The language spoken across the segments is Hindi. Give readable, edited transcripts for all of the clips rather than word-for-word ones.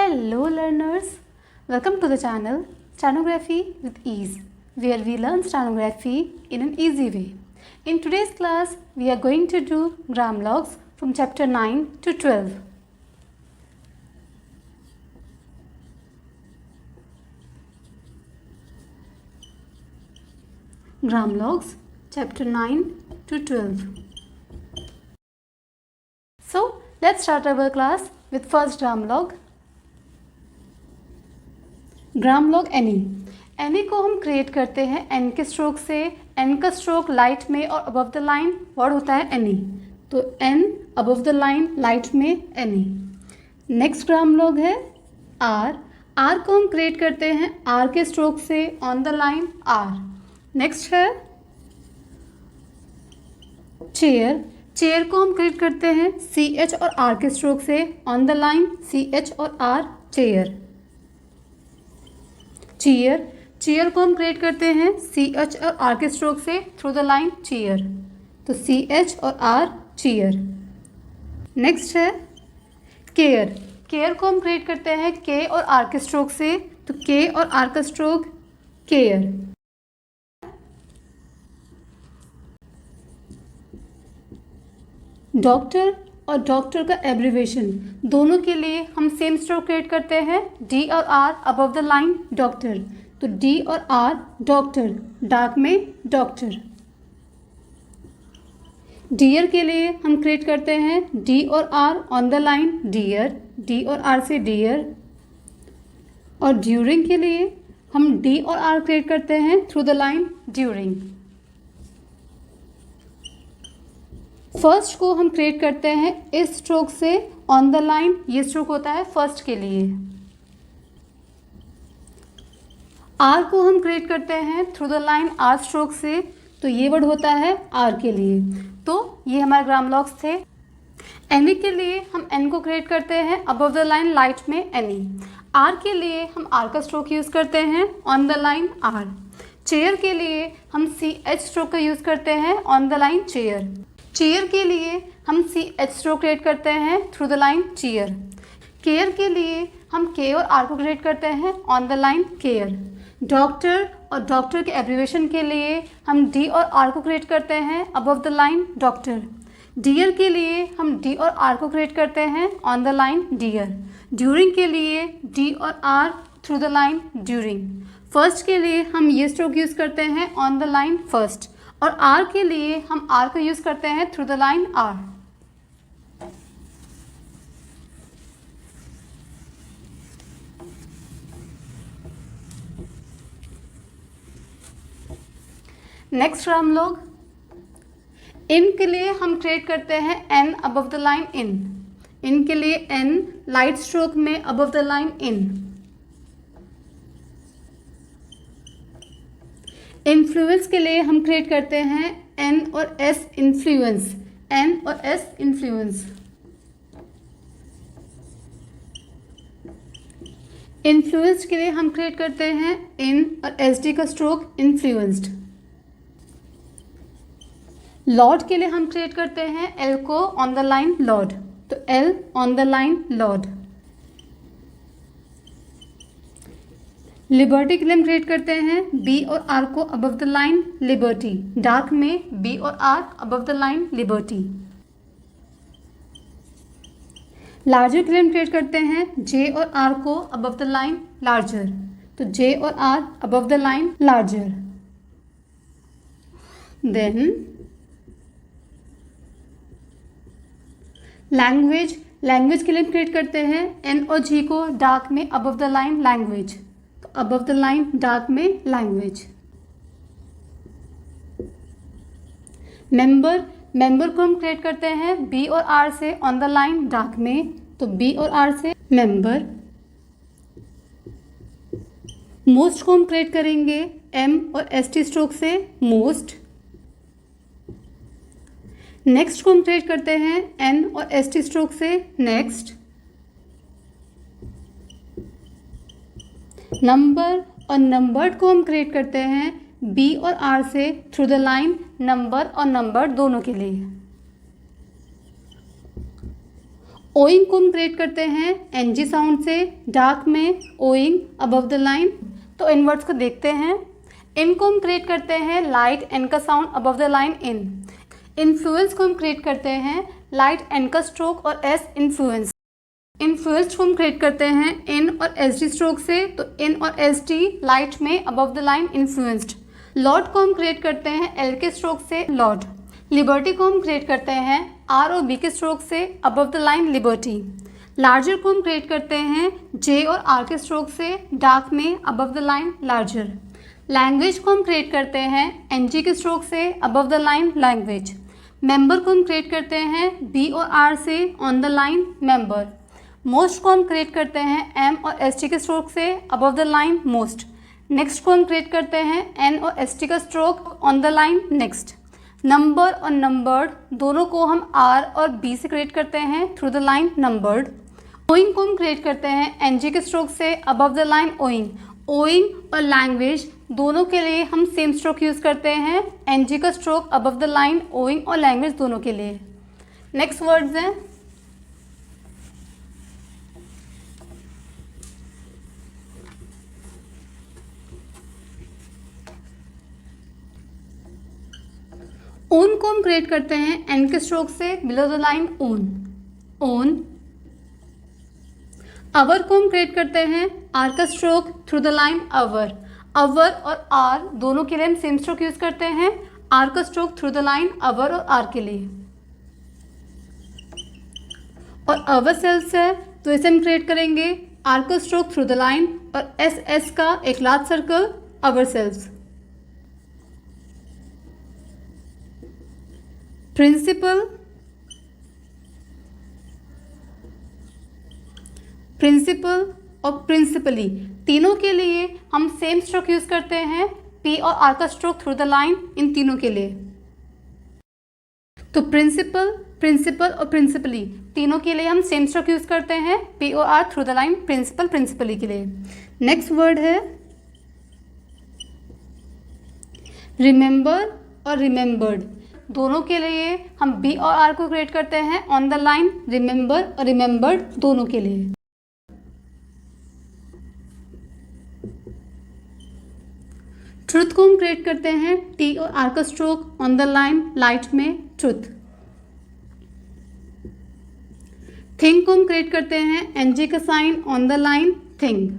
Hello learners, welcome to the channel Stenography with Ease, where we learn stenography in an easy way. In today's class, we are going to do gram logs from chapter 9 to 12. Gram logs, chapter 9 to 12. So, let's start our class with first gram log. Gram log any को हम क्रिएट करते हैं एन के स्ट्रोक से. एन का स्ट्रोक लाइट में और अबव द लाइन वर्ड होता है एनी, तो N above the line light में एनी. नेक्स्ट ग्राम लॉग है आर को हम क्रिएट करते हैं आर के स्ट्रोक से on the line R. Next है चेयर को हम क्रिएट करते हैं सी एच और आर के स्ट्रोक से on the line C H और आर चेयर. चेयर को हम क्रिएट करते हैं सी एच और आर के स्ट्रोक से थ्रू द लाइन चेयर, तो सी एच और आर चेयर. नेक्स्ट है केयर को हम क्रिएट करते हैं के और आर के स्ट्रोक से, तो के और आर का स्ट्रोक केयर. डॉक्टर और डॉक्टर का एब्रीवेशन दोनों के लिए हम सेम स्ट्रोक क्रिएट करते हैं डी और R above the line doctor, तो डी और आर डॉक्टर डार्क में डॉक्टर. डियर के लिए हम क्रिएट करते हैं डी और R on the line dear, D और आर से डियर. और ड्यूरिंग के लिए हम डी और आर क्रिएट करते हैं through the line during. First को हम क्रिएट करते हैं इस स्ट्रोक से ऑन द लाइन, ये स्ट्रोक होता है फर्स्ट के लिए. आर को हम क्रिएट करते हैं through the line R stroke से, तो ये वर्ड होता है आर के लिए. तो ये हमारे ग्राम लॉग्स थे. एनी के लिए हम एन को क्रिएट करते हैं अबव द लाइन लाइट में एनी. आर के लिए हम आर का स्ट्रोक यूज़ करते हैं on the line R. Chair के लिए हम सी एच स्ट्रोक का यूज़ करते हैं on the line chair. Chair के लिए हम सी एच स्ट्रोक क्रिएट करते हैं through the line chair. Care के लिए हम के और आर को क्रिएट करते हैं on the line care. Doctor और डॉक्टर के एब्रीवेशन के लिए हम डी और आर को क्रिएट करते हैं above the line doctor. Dear के लिए हम डी और आर को क्रिएट करते हैं on the line dear. During के लिए डी और R through the line during. First के लिए हम ये स्ट्रोक यूज़ करते हैं ऑन द लाइन फर्स्ट, और आर के लिए हम आर को यूज़ करते हैं through the line R. Next grammalog in के लिए हम क्रिएट करते हैं N above the line in के लिए एन लाइट स्ट्रोक में above the line in. Influence के लिए हम क्रिएट करते हैं एन और एस इन्फ्लुएंस, एन और एस इन्फ्लुएंस. इन्फ्लुएंस के लिए हम क्रिएट करते हैं इन और एस डी का स्ट्रोक इन्फ्लुएंस्ड. लॉर्ड के लिए हम क्रिएट करते हैं एल को ऑन द लाइन लॉर्ड, तो L on the line Lord. Liberty के लिए हम क्रिएट करते हैं बी और आर को above the line liberty, dark में बी और R above the line liberty. Larger के लिए हम क्रिएट करते हैं जे और आर को अबव द लाइन लार्जर, तो जे और R above the line larger. Then language के लिए हम क्रिएट करते हैं एन और जी को डार्क में above the line language, above the line dark में लैंग्वेज. मेंबर को हम क्रिएट करते हैं बी और आर से ऑन द लाइन डार्क में, तो बी और आर से मेंबर. मोस्ट को हम क्रिएट करेंगे एम और एस टी स्ट्रोक से मोस्ट. नेक्स्ट को हम क्रिएट करते हैं एन और एस टी स्ट्रोक से नेक्स्ट. नंबर और नंबर्ड को हम क्रिएट करते हैं बी और आर से थ्रू द लाइन नंबर और नंबर दोनों के लिए. ओइंग को हम क्रिएट करते हैं एनजी साउंड से, डार्क में ओइंग अबव द लाइन। तो इन वर्ड्स को देखते हैं। इन को हम क्रिएट करते हैं लाइट एन का sound above the line in. Influence को हम क्रिएट करते हैं लाइट एन का स्ट्रोक और एस इन्फ्लुएंस। इन्फ्लुएंस को हम क्रिएट करते हैं इन और एस डी स्ट्रोक से, तो इन और एस डी लाइट में above the line influenced. Lord को हम क्रिएट करते हैं एल के स्ट्रोक से लॉर्ड। लिबर्टी को हम क्रिएट करते हैं आर और बी के स्ट्रोक से above the line liberty. Larger को हम क्रिएट करते हैं जे और आर के स्ट्रोक से डार्क में above the line larger. Language को हम क्रिएट करते हैं एन जी के स्ट्रोक से above the line language. Member को हम क्रिएट करते हैं बी और आर से on the line member. Most को हम क्रिएट करते हैं एम और एस टी के स्ट्रोक से above the line most. Next को हम क्रिएट करते हैं एन और एस टी का stroke on the line next. Number और नंबर्ड दोनों को हम आर और बी से क्रिएट करते हैं through the line numbered. Owing को हम क्रिएट करते हैं एन जी के स्ट्रोक से above the line owing. Owing और लैंग्वेज दोनों के लिए हम सेम स्ट्रोक यूज़ करते हैं, एन जी का stroke above the line owing और लैंग्वेज दोनों के लिए। नेक्स्ट वर्ड्स हैं ओन को हम क्रिएट करते हैं एन के स्ट्रोक से below the line own own. Our को हम क्रिएट करते हैं आर का stroke through the line our. Our और आर दोनों के लिए हम सेम स्ट्रोक यूज करते हैं, आर का स्ट्रोक थ्रू द लाइन अवर और आर के लिए। और अवर सेल्स है तो इसे हम क्रिएट करेंगे आर का स्ट्रोक थ्रू द लाइन और एस एस का एक लार्ज सर्कल अवर सेल्स। प्रिंसिपल, प्रिंसिपल और प्रिंसिपली तीनों के लिए हम सेम स्ट्रोक यूज करते हैं, पी और आर का स्ट्रोक थ्रू द लाइन इन तीनों के लिए। तो प्रिंसिपल, प्रिंसिपल और प्रिंसिपली तीनों के लिए हम सेम स्ट्रोक यूज करते हैं, पी और R through the line principal principally के लिए। नेक्स्ट वर्ड है रिमेंबर और रिमेंबर्ड। दोनों के लिए हम बी और आर को क्रिएट करते हैं ऑन द लाइन रिमेंबर और रिमेंबर्ड दोनों के लिए। ट्रुथ को हम क्रिएट करते हैं टी और आर का stroke on the line light में ट्रुथ। थिंग को हम क्रिएट करते हैं एनजी का sign on the line thing.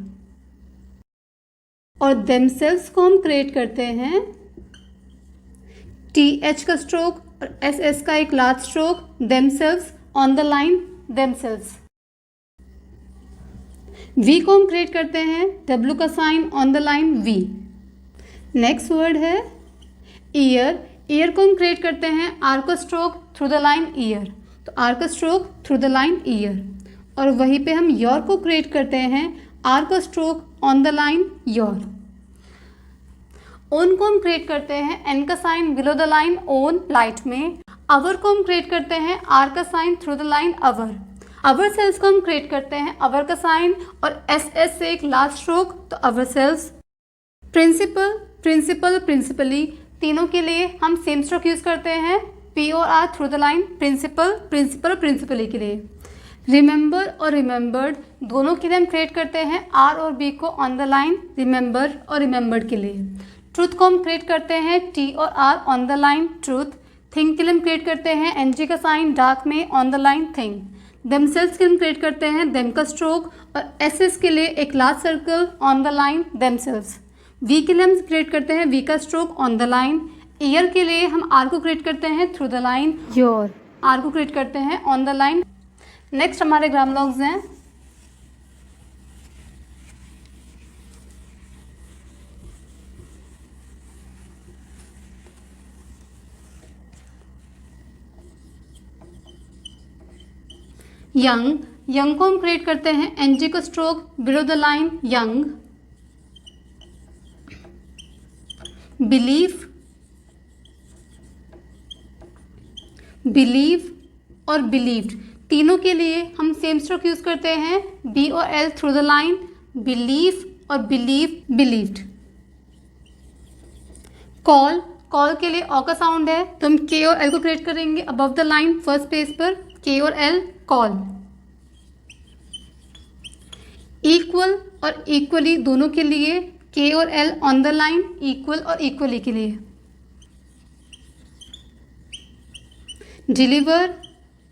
और देमसेल्व्स को हम क्रिएट करते हैं टी एच का स्ट्रोक और एस एस का एक large stroke themselves on the line themselves. We को हम क्रिएट करते हैं डब्ल्यू का sign on the line we. Next word है ईयर। ईयर को हम क्रिएट करते हैं आर का stroke through the line year, तो आर का stroke through the line year. और वहीं पे हम योर को क्रिएट करते हैं आर का stroke on the line your. Own को हम क्रिएट करते हैं एन का sign below the line own light में। अवर को हम क्रिएट करते हैं आर का sign through the line our. Our sales को हम क्रिएट करते हैं अवर का साइन और एस एस से एक लार्ज स्ट्रोक, तो अवर सेल्स। प्रिंसिपल, प्रिंसिपल, प्रिंसिपली तीनों के लिए हम सेम स्ट्रोक यूज करते हैं, पी और R through the line principal, principal और प्रिंसिपली के लिए। रिमेंबर और रिमेंबर्ड दोनों के लिए हम क्रिएट करते हैं आर और बी को ऑन द लाइन रिमेंबर और रिमेंबर्ड के लिए। ट्रूथ को हम क्रिएट करते हैं टी और R on the line truth. Thing के लिए हम क्रिएट करते हैं एन जी का साइन डार्क में on the line thing. Themselves के लिए हम क्रिएट करते हैं देम का स्ट्रोक और एस एस के लिए एक large circle on the line themselves. We के लिए हम क्रिएट करते हैं वी का stroke on the line. Year के लिए हम आर को क्रिएट करते हैं through the line your, R को क्रिएट करते हैं ऑन द लाइन। नेक्स्ट हमारे ग्रामलॉग्स हैं यंग। यंग को हम क्रिएट करते हैं एन जी का stroke below the line young. Believe, believe और बिलीव्ड तीनों के लिए हम सेम स्ट्रोक यूज करते हैं, बी और L through the line believe और बिलीव बिलीव्ड। कॉल, कॉल के लिए ऑ का साउंड है तो हम के और एल को क्रिएट करेंगे above the line first page पर, के और एल कॉल। इक्वल और इक्वली दोनों के लिए, के और L on the line, equal और इक्वली के लिए। डिलीवर,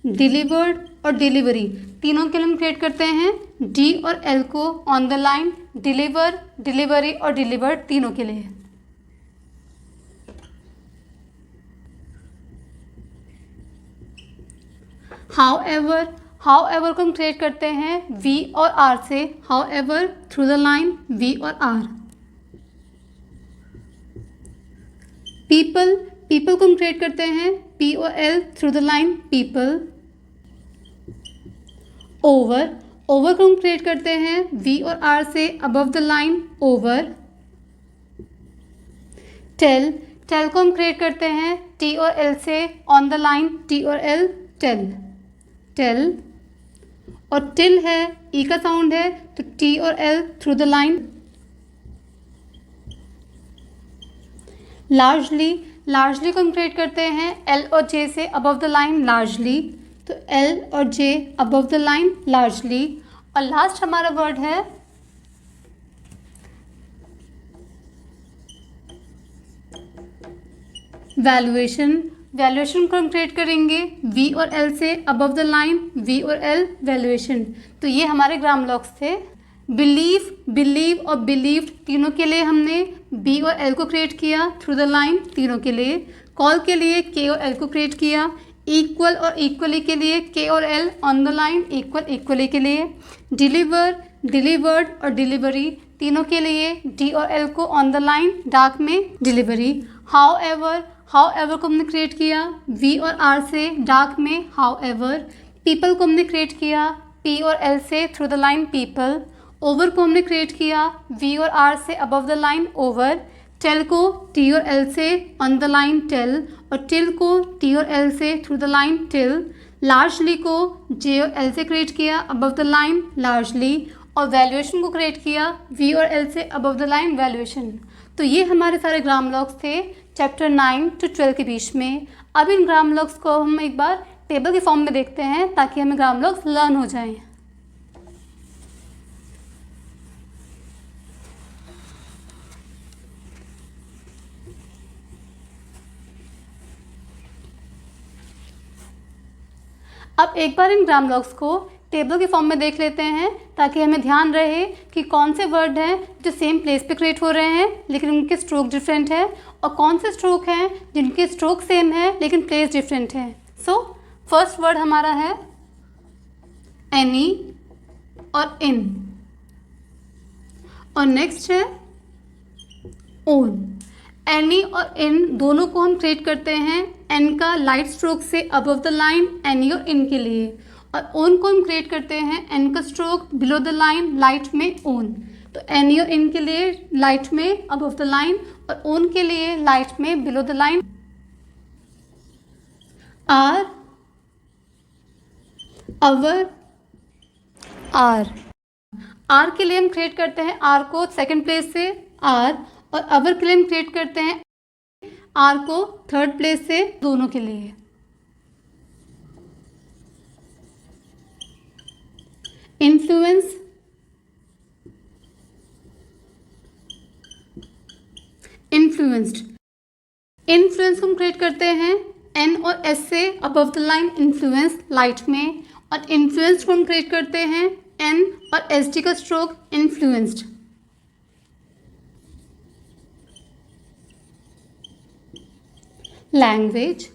डिलीवर्ड और डिलीवरी तीनों के लिए हम क्रिएट करते हैं डी और एल को on the line, deliver, delivery और डिलीवर्ड तीनों के लिए। हाउएवर, हाउएवर को हम क्रिएट करते हैं वी और आर से, however through the line V और आर। पीपल, पीपल को हम क्रिएट करते हैं पी और L through the line people. Over, over को हम क्रिएट करते हैं वी और आर से above the line over. Tell, tell को हम क्रिएट करते हैं टी और एल से ऑन द लाइन टी और एल टेल, टेल। और टिल है, ई का साउंड है तो टी और L through the line. Largely, largely को हम क्रिएट करते हैं एल और जे से अबव द लाइन लार्जली, तो एल और जे अबव द लाइन लार्जली। और लास्ट हमारा वर्ड है वैल्यूएशन, वैल्यूएशन को हम क्रिएट करेंगे वी और एल से अबव द लाइन वी और एल वैल्यूएशन। तो ये हमारे ग्राम ब्लॉक्स थे। बिलीव, बिलीव और बिलीव्ड तीनों के लिए हमने बी और एल को क्रिएट किया थ्रू द लाइन तीनों के लिए। कॉल के लिए के और एल को क्रिएट किया। इक्वल और इक्वली के लिए के और L on the line, equal equally के लिए। डिलीवर, डिलीवर्ड और डिलीवरी तीनों के लिए डी और एल को ऑन द लाइन डार्क में डिलीवरी। हाउएवर, हाउएवर को हमने क्रिएट किया वी और आर से डार्क में हाउएवर। पीपल को हमने क्रिएट किया पी और एल से through the line people. Over को हमने क्रिएट किया वी और आर से above the line over. Tell को टी और एल से ऑन द लाइन टेल और टिल को टी और एल से through the line till. Largely को जे और एल से क्रिएट किया अबव द लाइन लार्जली। और वैल्यूएशन को क्रिएट किया वी और एल से अबव द लाइन वैल्यूएशन। तो ये हमारे सारे ग्राम ब्लॉक्स थे चैप्टर 9 to 12 के बीच में। अब इन ग्राम ब्लॉक्स को हम एक बार टेबल के फॉर्म में देखते हैं ताकि हमें ग्राम ब्लॉक्स लर्न हो जाएं। अब एक बार इन ग्राम ब्लॉक्स को टेबल के फॉर्म में देख लेते हैं ताकि हमें ध्यान रहे कि कौन से वर्ड हैं जो सेम प्लेस पे क्रिएट हो रहे हैं लेकिन उनके स्ट्रोक डिफरेंट है, और कौन से स्ट्रोक हैं जिनके स्ट्रोक सेम है लेकिन प्लेस डिफरेंट है। सो फर्स्ट वर्ड हमारा है एनी और इन, और नेक्स्ट है ओन। एनी और इन दोनों को हम क्रिएट करते हैं एन का लाइट स्ट्रोक से अबव द लाइन एनी और इन के लिए, और ओन को हम क्रिएट करते हैं एन का stroke below the line light में ओन। तो एनी और इन के लिए लाइट में अबव द लाइन और ओन के लिए लाइट में below the line. R, our, R. R के लिए हम क्रिएट करते हैं आर को सेकंड प्लेस से आर, और अवर के लिए हम क्रिएट करते हैं आर को थर्ड प्लेस से दोनों के लिए। Influence, influenced. इन्फ्लुएंस को हम क्रिएट करते हैं एन और एस से above the line influence light में, और इन्फ्लुएंस्ड को हम क्रिएट करते हैं एन और एस डी का स्ट्रोक इन्फ्लुएंस्ड। लैंग्वेज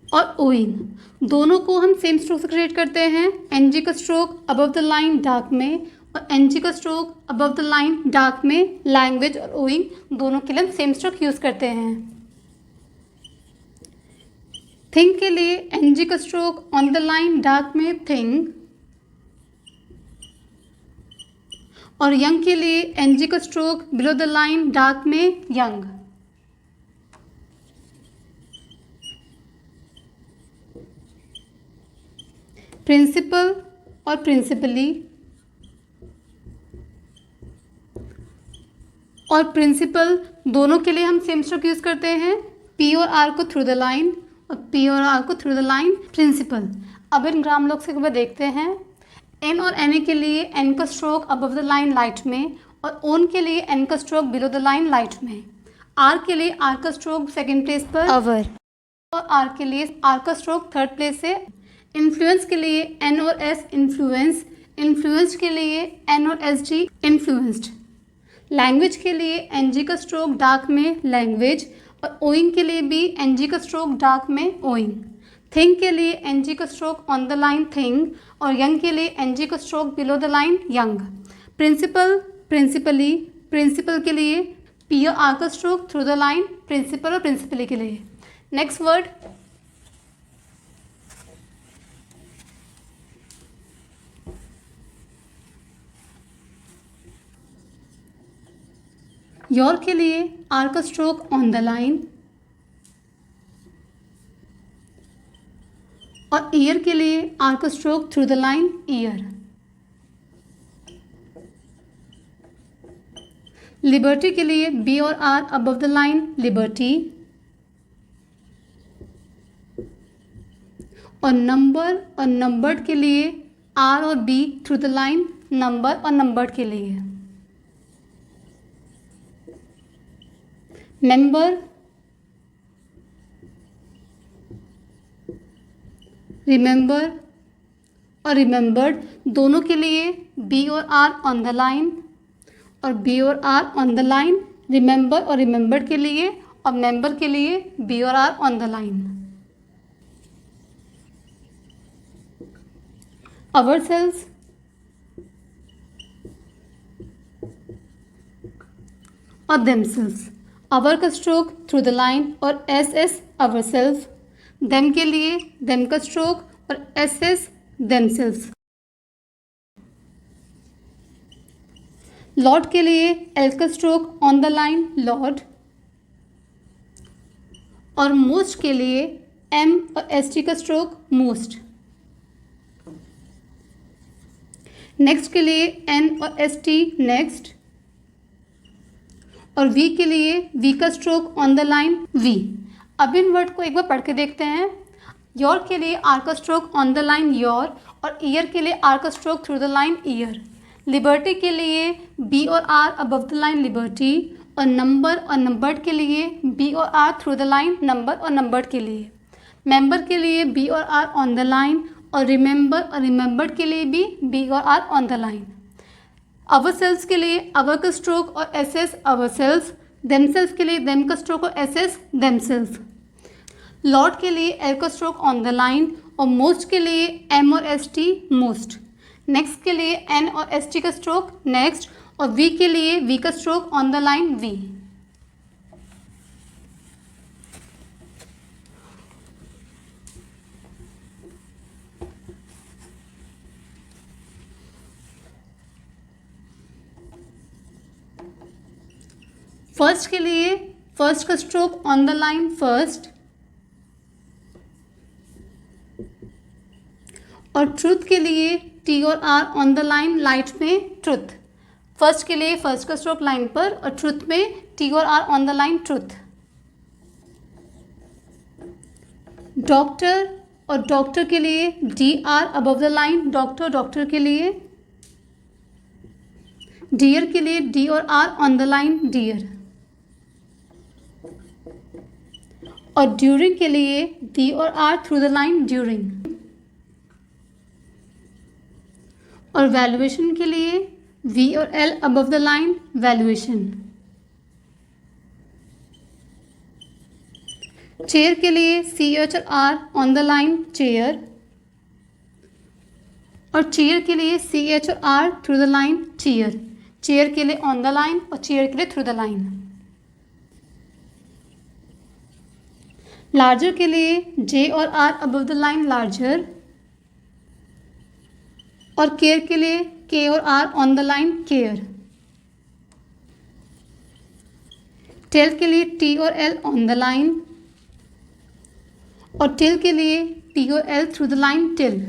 और ओइंग दोनों को हम सेम स्ट्रोक से क्रिएट करते हैं एन जी का stroke above the line dark में और एन जी का stroke above the line dark में। लैंग्वेज और ओइंग दोनों के लिए हम सेम स्ट्रोक यूज करते हैं। थिंक के लिए एन जी का stroke on the line dark में थिंक, और यंग के लिए एन जी का stroke below the line dark में यंग। प्रिंसिपल और प्रिंसिपली, और प्रिंसिपल दोनों के लिए हम सेम स्ट्रोक यूज करते हैं पी और आर को थ्रू द लाइन और पी और आर को थ्रू द लाइन प्रिंसिपल। अब इन ग्राम ब्लॉक्स को देखते हैं। एन और एन ए के लिए एन का stroke above the line light में और ओन के लिए एन का stroke below the line light में। आर के लिए आर का स्ट्रोक सेकेंड प्लेस पर अवर और आर के लिए आर का स्ट्रोक थर्ड प्लेस है। इन्फ्लुएंस के लिए एन और एस इन्फ्लुएंस, इन्फ्लुएंस के लिए एन और एस जी इन्फ्लुएंस्ड। लैंग्वेज के लिए एन जी का स्ट्रोक डार्क में लैंग्वेज और ओइंग के लिए भी एन जी का स्ट्रोक डार्क में ओइंग। थिंक के लिए एन जी का stroke on the line thing और यंग के लिए एन जी का stroke below the line young. Principal principally, principal के लिए पी और आर का stroke through the line principal और प्रिंसिपली के लिए। नेक्स्ट वर्ड योर के लिए आर का स्ट्रोक ऑन द लाइन और ईयर के लिए आर का stroke through the line year. Liberty के लिए बी और R above the line liberty और नंबर और नंबर्ड के लिए आर और B through the line number और नंबर्ड के लिए। मेंबर, रिमेंबर और रिमेंबर्ड दोनों के लिए बी और आर ऑन द लाइन और बी और R on the line. Remember और रिमेंबर्ड के लिए और मेंबर के लिए बी और R on the line. Ourselves, और देमसेल्व्स। अवर का स्ट्रोक थ्रू द लाइन और एस एस अवरसेल्व्स। देम के लिए देम का स्ट्रोक और एस एस देमसेल्व्स। लॉर्ड के लिए एल का stroke on the line lord और मोस्ट के लिए एम और एस टी का स्ट्रोक मोस्ट। नेक्स्ट के लिए एन और एस टी नेक्स्ट और वी के लिए वी का stroke on the line we. अब इन वर्ड को एक बार पढ़ के देखते हैं। योर के लिए आर का stroke on the line your और ईयर के लिए आर का stroke through the line year. Liberty के लिए बी और R above the line liberty और नंबर और नंबर्ड के लिए बी और R through the line number और नंबर्ड के लिए। मेंबर के लिए बी और आर ऑन द लाइन और रिमेंबर और रिमेंबर्ड के लिए भी बी और R on the line. Ourselves के लिए अवर का स्ट्रोक और एस एस अवरसेल्व्स। देमसेल्व्स के लिए देम का स्ट्रोक और एस एस देमसेल्व्स। लॉर्ड के लिए एल का स्ट्रोक ऑन द लाइन और मोस्ट के लिए एम और एस टी मोस्ट। नेक्स्ट के लिए एन और एस टी का स्ट्रोक नेक्स्ट और वी के लिए वी का stroke on the line we. First के लिए फर्स्ट का stroke on the line first और ट्रुथ के लिए टी और R on the line light में ट्रुथ। फर्स्ट के लिए फर्स्ट का स्ट्रोक लाइन पर और ट्रुथ में टी और R on the line truth. Doctor और डॉक्टर के लिए D R above the line doctor doctor के लिए। डियर के लिए डी और R on the line dear और ड्यूरिंग के लिए डी और R through the line during. और वैल्यूएशन के लिए वी और L above the line valuation. Chair के लिए सी एच और R on the line chair और चेयर के लिए सी एच और R through the line chair. Chair के लिए ऑन द लाइन और चेयर के लिए थ्रू द लाइन। लार्जर के लिए जे और R above the line larger और केयर के लिए के और R on the line care. Tell के लिए टी और एल ऑन द लाइन और टिल के लिए टी और L through the line till.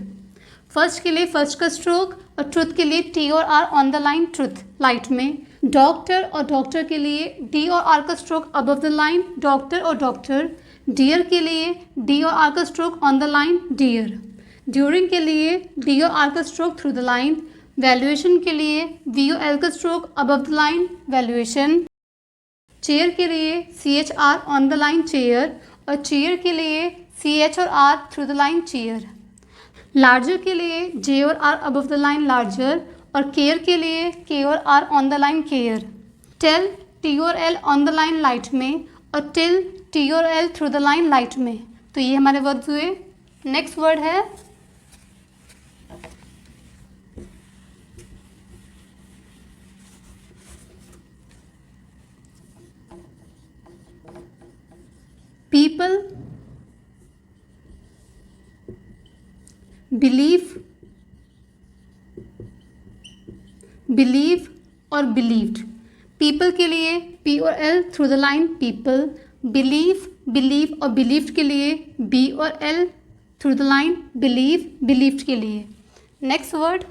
First के लिए फर्स्ट का स्ट्रोक और ट्रुथ के लिए टी और R on the line truth light में। डॉक्टर और डॉक्टर के लिए डी और आर का stroke above the line doctor और डॉक्टर। डियर के लिए डी और आर का stroke on the line dear. During के लिए डी और आर का stroke through the line, valuation के लिए वी और एल का stroke above the line, valuation, chair के लिए C H R on the line chair, और चेयर के लिए सी एच और R through the line chair, larger के लिए जे और R above the line larger, और केयर के लिए के और R on the line care, tell T और L on the line light में, और टिल टी और L through the line light में। तो ये हमारे वर्ड्स हुए। नेक्स्ट वर्ड है पीपल, बिलीव, बिलीव और बिलीव्ड। पीपल के लिए पी और L through the line people, believe, believe और बिलीव्ड के लिए बी और L through the line believe, believed के लिए। नेक्स्ट वर्ड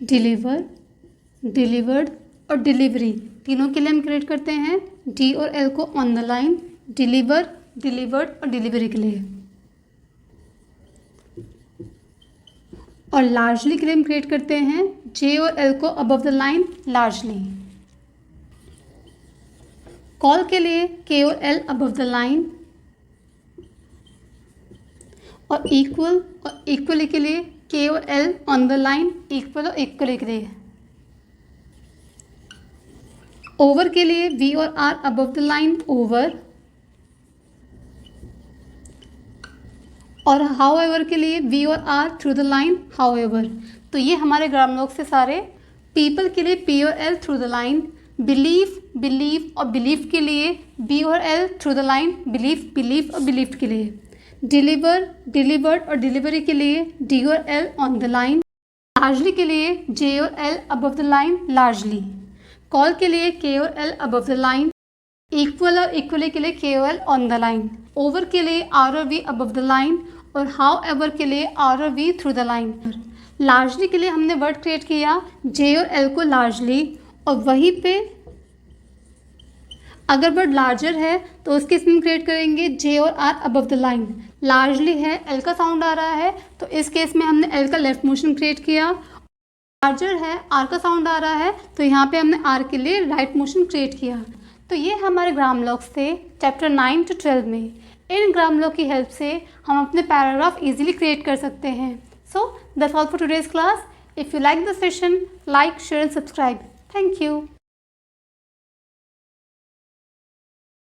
डिलीवर, डिलीवर्ड और डिलीवरी, तीनों के लिए हम क्रिएट करते हैं डी और एल को on the line, deliver, delivered और डिलीवरी के लिए। और लार्जली के लिए हम क्रिएट करते हैं जे और एल को above the line largely. Call के लिए के और एल अबव द लाइन, और इक्वल और इक्वली के लिए के और L on the line, equal और इक्वली के लिए। ओवर के लिए वी और R above the line over, और हाउएवर के लिए वी और R through the line however. तो ये हमारे ग्रामर से सारे। पीपल के लिए पी और L through the line, believe, believe और बिलीव के लिए बी और L through the line believe, believe और बिलीव के लिए। डिलीवर, डिलीवर्ड और डिलीवरी के लिए डी और L on the line. Largely के लिए जे और L above the line largely. Call के लिए के और L above the line. Equal और इक्वली के लिए के और L on the line. Over के लिए आर और वी अबव द लाइन, और हाउ एवर के लिए आर और V through the line. Largely के लिए हमने वर्ड क्रिएट किया जे और एल को लार्जली, और वहीं पे अगर वर्ड लार्जर है तो उसके इसमें क्रिएट करेंगे जे और R above the line. Largely है, एल का साउंड आ रहा है, तो इस केस में हमने एल का लेफ्ट मोशन क्रिएट किया। लार्जर है, आर का साउंड आ रहा है, तो यहाँ पे हमने आर के लिए राइट मोशन क्रिएट किया। तो ये हमारे ग्राम लॉक्स थे चैप्टर 9 to 12 में। इन ग्राम लॉक की हेल्प से हम अपने पैराग्राफ इजीली क्रिएट कर सकते हैं। So that's all for today's class. If you like the session, like, share and subscribe. Thank you.